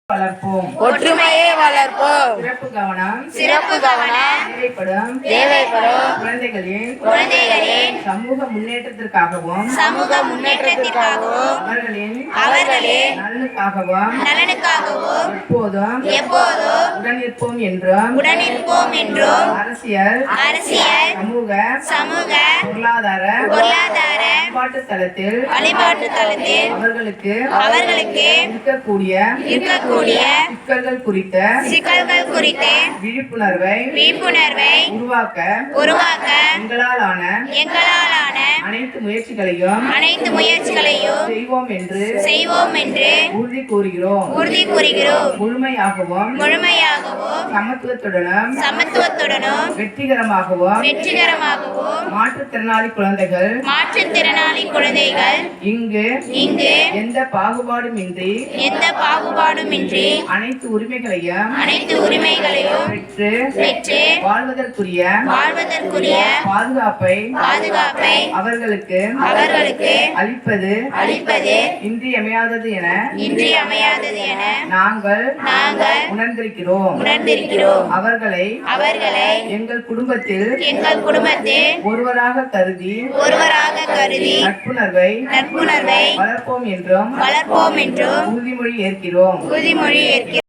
வளர்ப்போம். ஒற்றுமையை வளர்ப்போம். சிறப்பு கவனம் தேவைப்படும் குழந்தைகளின் சமூக முன்னேற்றத்திற்காகவும் அவர்களின் நலனுக்காகவும் எப்போதும் உடனிருப்போம் என்றும் அரசியல் சமூக பொருளாதார வழிபாட்டு தளத்தில் அவர்களுக்கு இருக்கக்கூடிய சிக்கல்கள் குறித்த விழிப்புணர்வை உருவாக்க எங்களால் ஆன அனைத்து முயற்சிகளையும் செய்வோம் என்று உறுதி கூறுகிறோம். முழுமையாகவும் சமத்துவத்துடனும் வெற்றிகரமாகவும் மாற்றுத்திறனாளி குழந்தைகள் இங்கு எந்த பாகுபாடுமின்றி அனைத்து உரிமைகளையும் பெற்று வாழ்வதற்குரிய பாதுகாப்பை அவர்களுக்கு அளிப்பது இன்றியமையாதது என நாங்கள் உணர்ந்திருக்கிறோம். அவர்களை எங்கள் குடும்பத்தில் ஒருவராக கருதி நட்புணர்வை வளர்ப்போம் என்றும் உறுதிமொழி ஏற்கிறோம்.